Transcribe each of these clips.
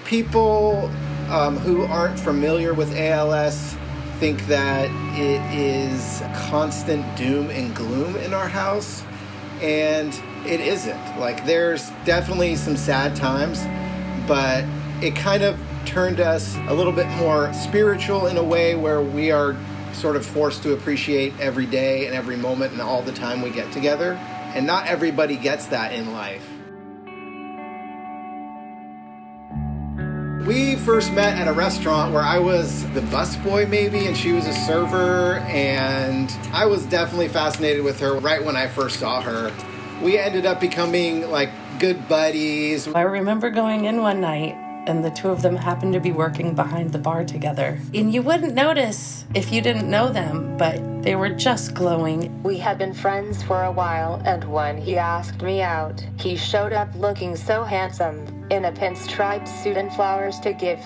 People who aren't familiar with ALS think that it is constant doom and gloom in our house, and it isn't. Like, there's definitely some sad times, but it kind of turned us a little bit more spiritual in a way where we are sort of forced to appreciate every day and every moment and all the time we get together. And not everybody gets that in life. We first met at a restaurant where I was the busboy maybe, and she was a server, and I was definitely fascinated with her right when I first saw her. We ended up becoming like good buddies. I remember going in one night and the two of them happened to be working behind the bar together. And you wouldn't notice if you didn't know them, but they were just glowing. We had been friends for a while, and when he asked me out, he showed up looking so handsome, in a pinstripe suit and flowers to give.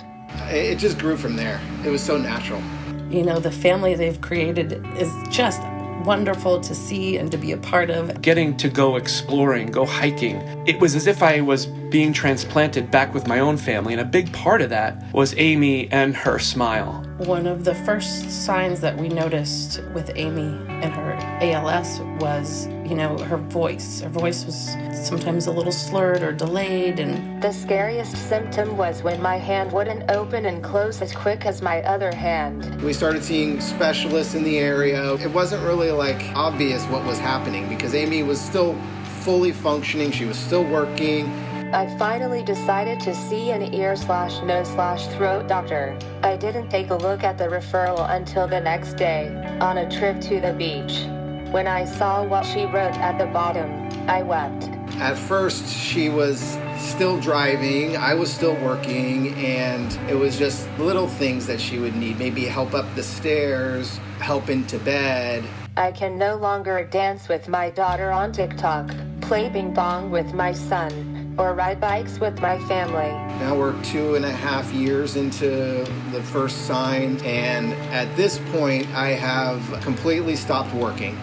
It just grew from there. It was so natural. You know, the family they've created is just wonderful to see and to be a part of. Getting to go exploring, go hiking, it was as if I was being transplanted back with my own family, and a big part of that was Amy and her smile. One of the first signs that we noticed with Amy and her ALS was, you know, her voice. Her voice was sometimes a little slurred or delayed. And the scariest symptom was when my hand wouldn't open and close as quick as my other hand. We started seeing specialists in the area. It wasn't really like obvious what was happening because Amy was still fully functioning. She was still working. I finally decided to see an ear/nose/throat doctor. I didn't take a look at the referral until the next day, on a trip to the beach. When I saw what she wrote at the bottom, I wept. At first, she was still driving, I was still working, and it was just little things that she would need. Maybe help up the stairs, help into bed. I can no longer dance with my daughter on TikTok, play ping pong with my son, or ride bikes with my family. Now we're 2.5 years into the first sign, and at this point, I have completely stopped working.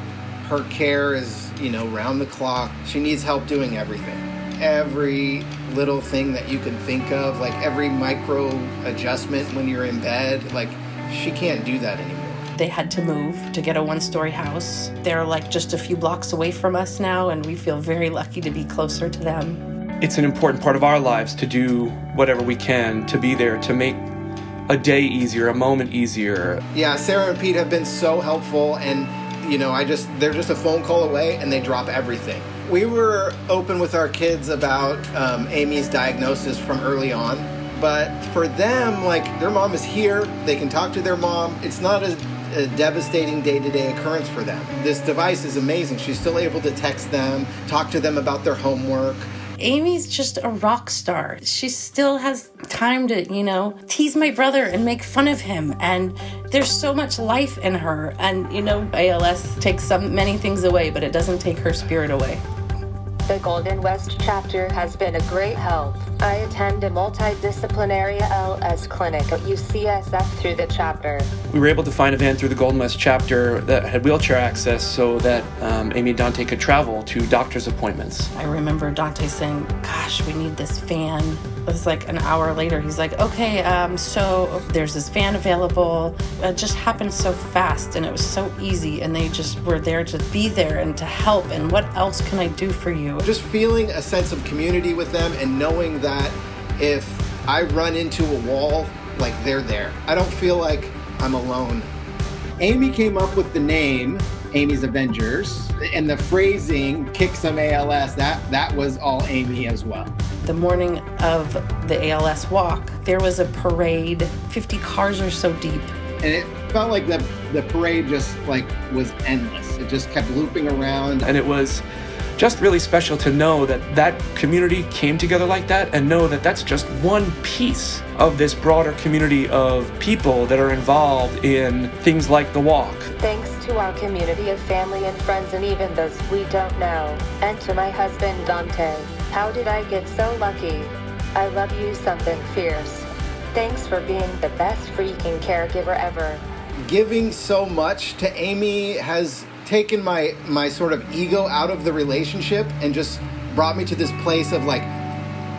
Her care is, round the clock. She needs help doing everything. Every little thing that you can think of, like every micro adjustment when you're in bed, like she can't do that anymore. They had to move to get a one-story house. They're like just a few blocks away from us now, and we feel very lucky to be closer to them. It's an important part of our lives to do whatever we can to be there, to make a day easier, a moment easier. Yeah, Sarah and Pete have been so helpful, and they're just a phone call away and they drop everything. We were open with our kids about Amy's diagnosis from early on, but for them, like, their mom is here, they can talk to their mom. It's not a devastating day-to-day occurrence for them. This device is amazing. She's still able to text them, talk to them about their homework. Amy's just a rock star. She still has time to, tease my brother and make fun of him. And there's so much life in her. And, ALS takes many things away, but it doesn't take her spirit away. The Golden West chapter has been a great help. I attend a multidisciplinary ALS clinic at UCSF through the chapter. We were able to find a van through the Golden West chapter that had wheelchair access so that Amy and Dante could travel to doctor's appointments. I remember Dante saying, gosh, we need this van. It was like an hour later. He's like, okay, so there's this van available. It just happened so fast and it was so easy, and they just were there to be there and to help. And what else can I do for you? Just feeling a sense of community with them and knowing that if I run into a wall, like, they're there. I don't feel like I'm alone. Amy came up with the name Amy's Avengers, and the phrasing "kick some ALS," that was all Amy as well. The morning of the ALS walk, there was a parade, 50 cars or so deep. And it felt like the parade just was endless. It just kept looping around. And it was just really special to know that community came together like that, and know that that's just one piece of this broader community of people that are involved in things like the walk. Thanks to our community of family and friends, and even those we don't know. And to my husband, Dante. How did I get so lucky? I love you something fierce. Thanks for being the best freaking caregiver ever. Giving so much to Amy has taken my sort of ego out of the relationship and just brought me to this place of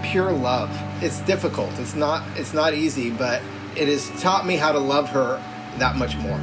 pure love. it's difficult. It's not easy, but it has taught me how to love her that much more.